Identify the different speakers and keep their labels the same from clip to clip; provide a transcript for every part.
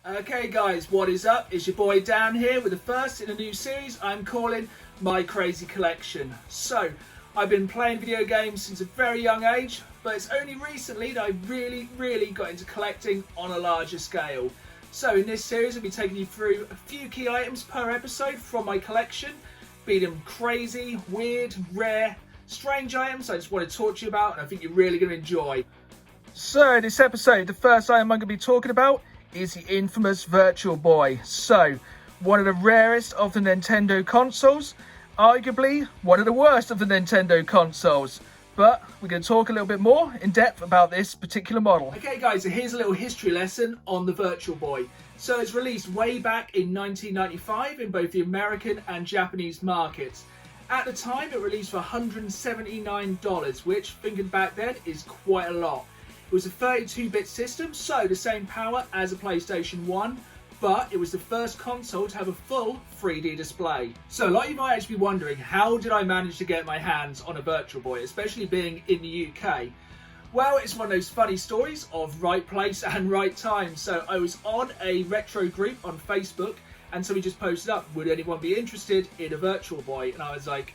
Speaker 1: Okay guys, what is up? It's your boy Dan here with the first in a new series I'm calling My Crazy Collection. So, I've been playing video games since a very young age, but it's only recently that I really got into collecting on a larger scale. So in this series I'll be taking you through a few key items per episode from my collection, be them crazy, weird, rare, strange items I just want to talk to you about and I think you're really going to enjoy. So in this episode, the first item I'm going to be talking about is the infamous Virtual Boy. So, one of the rarest of the Nintendo consoles, arguably one of the worst of the Nintendo consoles. But we're going to talk a little bit more in depth about this particular model. Okay guys, so here's a little history lesson on the Virtual Boy. So it's released way back in 1995 in both the American and Japanese markets. At the time it released for $179, which thinking back then is quite a lot. It was a 32-bit system, so the same power as a PlayStation 1, but it was the first console to have a full 3D display. So a lot of you might actually be wondering, how did I manage to get my hands on a Virtual Boy, especially being in the UK? Well, it's one of those funny stories of right place and right time. So I was on a retro group on Facebook, and somebody just posted up, would anyone be interested in a Virtual Boy? And I was like,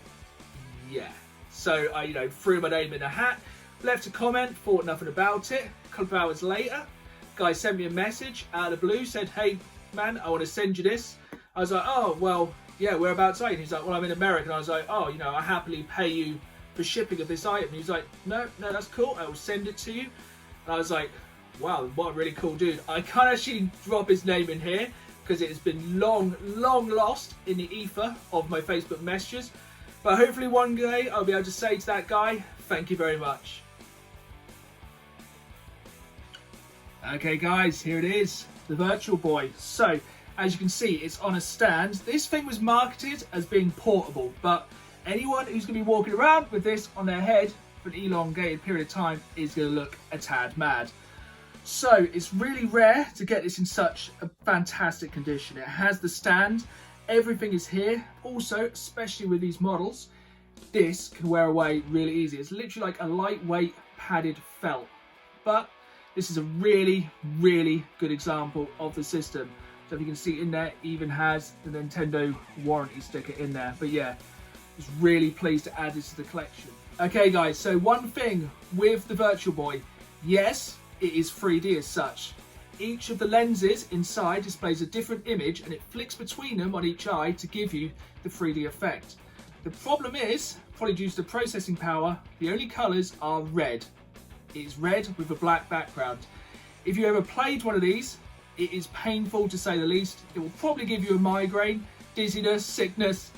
Speaker 1: yeah. So I, threw my name in a hat, left a comment, thought nothing about it. A couple of hours later, guy sent me a message out of the blue, said, hey man, I want to send you this. I was like, oh, well, yeah, whereabouts are you? And he's like, well, I'm in America. And I was like, oh, I happily pay you for shipping of this item. And he's like, no, that's cool. I will send it to you. And I was like, wow, what a really cool dude. I can't actually drop his name in here because it has been long lost in the ether of my Facebook messages. But hopefully one day I'll be able to say to that guy, thank you very much. Okay guys, here it is, the Virtual Boy. So, as you can see, it's on a stand. This thing was marketed as being portable, but anyone who's going to be walking around with this on their head for an elongated period of time is going to look a tad mad. So, it's really rare to get this in such a fantastic condition. It has the stand, everything is here. Also, especially with these models, this can wear away really easy. It's literally like a lightweight padded felt. But this is a really good example of the system. So if you can see in there, even has the Nintendo warranty sticker in there. But yeah, I was really pleased to add this to the collection. Okay guys, so one thing with the Virtual Boy, yes, it is 3D as such. Each of the lenses inside displays a different image and it flicks between them on each eye to give you the 3D effect. The problem is, probably due to the processing power, the only colours are red. It's red with a black background. If you ever played one of these, it is painful to say the least. It will probably give you a migraine, dizziness, sickness.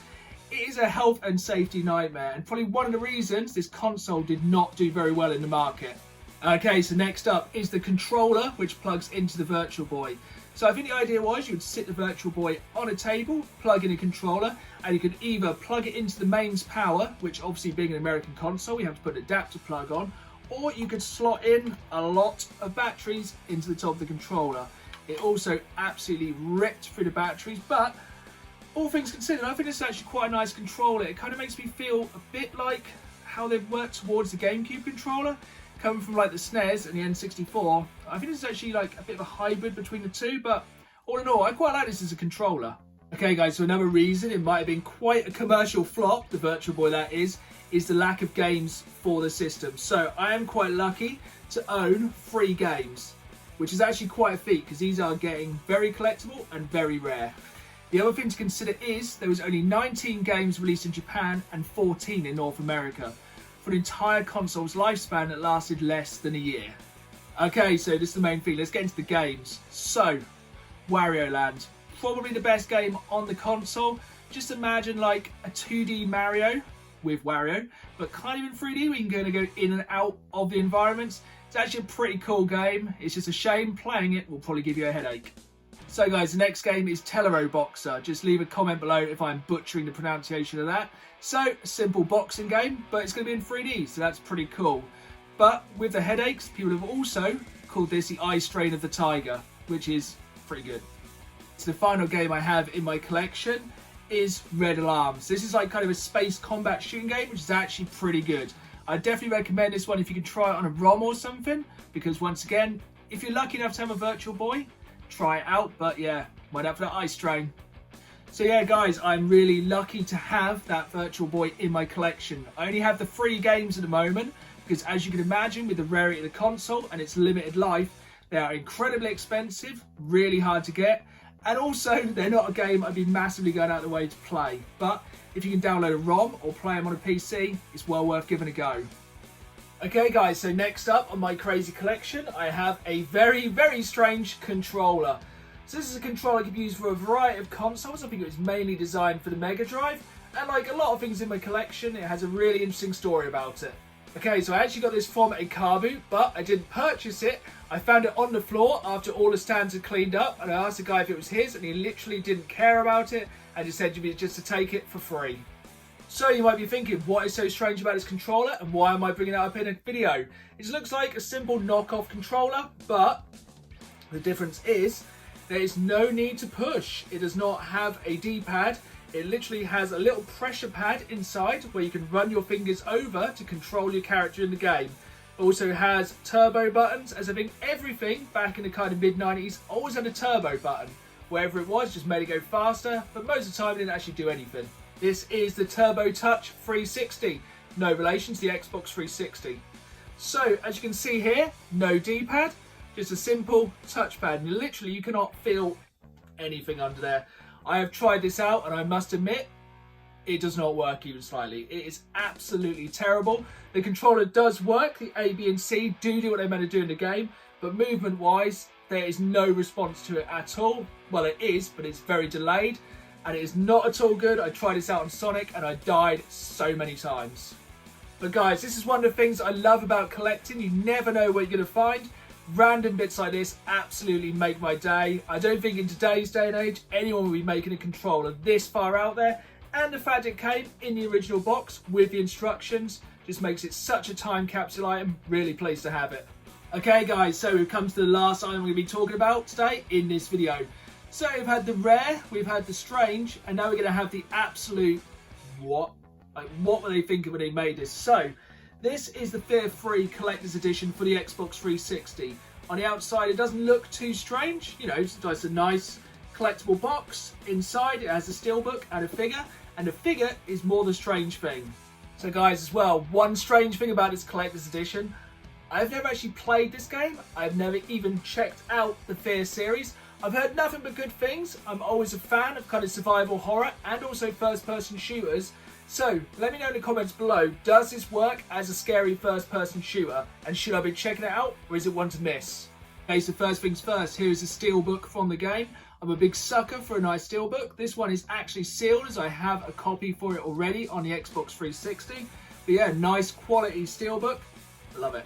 Speaker 1: It is a health and safety nightmare, and probably one of the reasons this console did not do very well in the market. Okay, so next up is the controller, which plugs into the Virtual Boy. So I think the idea was you would sit the Virtual Boy on a table, plug in a controller, and you could either plug it into the mains power, which obviously being an American console, you have to put an adapter plug on, or you could slot in a lot of batteries into the top of the controller. It also absolutely ripped through the batteries, but all things considered, I think it's actually quite a nice controller. It kind of makes me feel a bit like how they've worked towards the GameCube controller, coming from like the SNES and the N64. I think it's actually like a bit of a hybrid between the two, but all in all, I quite like this as a controller. Okay guys, so another reason it might have been quite a commercial flop, the Virtual Boy that is the lack of games for the system. So I am quite lucky to own 3 games, which is actually quite a feat because these are getting very collectible and very rare. The other thing to consider is there was only 19 games released in Japan and 14 in North America for an entire console's lifespan that lasted less than a year. Okay, so this is the main thing. Let's get into the games. So, Wario Land, probably the best game on the console. Just imagine like a 2D Mario with Wario, but kind of in 3D where you can go in and out of the environments. It's actually a pretty cool game. It's just a shame playing it will probably give you a headache. So guys, the next game is Telero Boxer. Just leave a comment below if I'm butchering the pronunciation of that. So, a simple boxing game, but it's going to be in 3D, so that's pretty cool. But with the headaches, people have also called this the eye strain of the tiger, which is pretty good. So the final game I have in my collection is Red Alarms. This is like kind of a space combat shooting game, which is actually pretty good. I definitely recommend this one if you can try it on a ROM or something, because once again, if you're lucky enough to have a Virtual Boy, try it out, but yeah, went up for that ice train. So yeah guys, I'm really lucky to have that Virtual Boy in my collection. I only have the 3 games at the moment because, as you can imagine, with the rarity of the console and its limited life, they are incredibly expensive, really hard to get, and also they're not a game I'd be massively going out of the way to play. But if you can download a ROM or play them on a PC, it's well worth giving a go. Okay guys, so next up on my crazy collection, I have a very, very strange controller. So this is a controller I could use for a variety of consoles. I think it was mainly designed for the Mega Drive, and like a lot of things in my collection, it has a really interesting story about it. Okay, so I actually got this from a car boot, but I didn't purchase it. I found it on the floor after all the stands had cleaned up, and I asked the guy if it was his, and he literally didn't care about it and just said just to take it for free. So you might be thinking, what is so strange about this controller and why am I bringing it up in a video? It looks like a simple knockoff controller, but the difference is there is no need to push. It does not have a D-pad. It literally has a little pressure pad inside where you can run your fingers over to control your character in the game. It also has turbo buttons, as I think everything back in the kind of mid-90s always had a turbo button. Wherever it was, just made it go faster, but most of the time it didn't actually do anything. This is the Turbo Touch 360, no relation to the Xbox 360. So, as you can see here, no D-pad, just a simple touchpad, and literally you cannot feel anything under there. I have tried this out and I must admit, it does not work even slightly. It is absolutely terrible. The controller does work, the A, B and C do what they're meant to do in the game, but movement wise, there is no response to it at all. Well, it is, but it's very delayed, and it is not at all good. I tried this out on Sonic and I died so many times. But guys, this is one of the things I love about collecting. You never know what you're going to find. Random bits like this absolutely make my day. I don't think in today's day and age anyone will be making a controller this far out there, and the fact it came in the original box with the instructions just makes it such a time capsule item. Really pleased to have it. Okay guys, so we've come to the last item we're going to be talking about today in this video. So we've had the rare, we've had the strange, and now we're going to have the absolute what? Like, what were they thinking when they made this? So this is the Fear Free Collector's Edition for the Xbox 360. On the outside, it doesn't look too strange. You know, it's a nice collectible box. Inside, it has a steelbook and a figure, and the figure is more the strange thing. So guys, as well, one strange thing about this Collector's Edition, I've never actually played this game. I've never even checked out the Fear series. I've heard nothing but good things. I'm always a fan of kind of survival horror and also first-person shooters. So, let me know in the comments below, does this work as a scary first-person shooter? And should I be checking it out, or is it one to miss? Okay, so first things first, here is a steelbook from the game. I'm a big sucker for a nice steelbook. This one is actually sealed, as I have a copy for it already on the Xbox 360. But yeah, nice quality steelbook. Love it.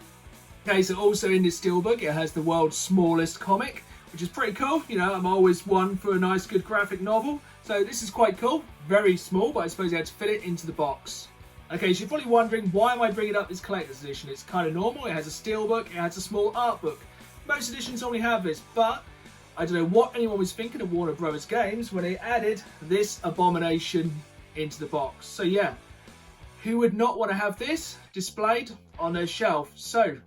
Speaker 1: Okay, so also in this steelbook, it has the world's smallest comic, which is pretty cool. You know, I'm always one for a nice, good graphic novel. So this is quite cool. Very small, but I suppose I had to fit it into the box. Okay, so you're probably wondering, why am I bringing up this collector's edition? It's kind of normal. It has a steelbook, it has a small art book. Most editions only have this, but I don't know what anyone was thinking of Warner Brothers Games when they added this abomination into the box. So yeah, who would not want to have this displayed on their shelf? So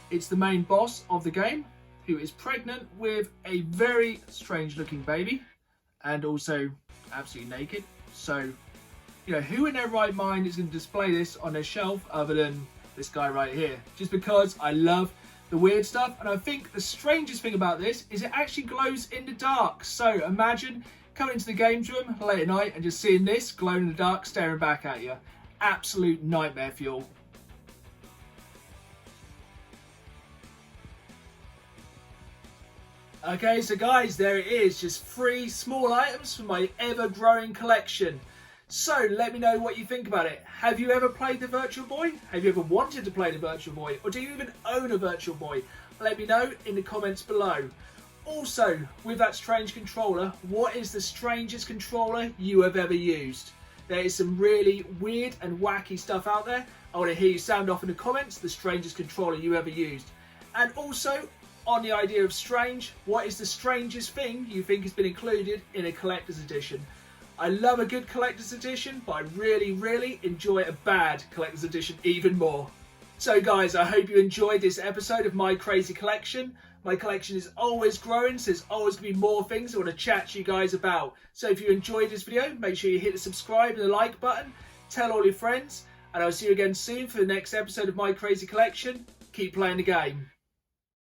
Speaker 1: it's the main boss of the game, who is pregnant with a very strange looking baby, and also absolutely naked. So, you know, who in their right mind is going to display this on their shelf other than this guy right here? Just because I love the weird stuff, and I think the strangest thing about this is it actually glows in the dark. So imagine coming into the games room late at night and just seeing this glowing in the dark staring back at you. Absolute nightmare fuel. Okay, so guys, there it is, just 3 small items from my ever-growing collection. So, let me know what you think about it. Have you ever played the Virtual Boy? Have you ever wanted to play the Virtual Boy? Or do you even own a Virtual Boy? Let me know in the comments below. Also, with that strange controller, what is the strangest controller you have ever used? There is some really weird and wacky stuff out there. I want to hear you sound off in the comments, the strangest controller you ever used. And also, on the idea of strange, what is the strangest thing you think has been included in a collector's edition? I love a good collector's edition, but I really, really enjoy a bad collector's edition even more. So guys, I hope you enjoyed this episode of my crazy collection. My collection is always growing, so there's always going to be more things I want to chat to you guys about. So if you enjoyed this video, make sure you hit the subscribe and the like button, tell all your friends, and I'll see you again soon for the next episode of my crazy collection. Keep playing the game.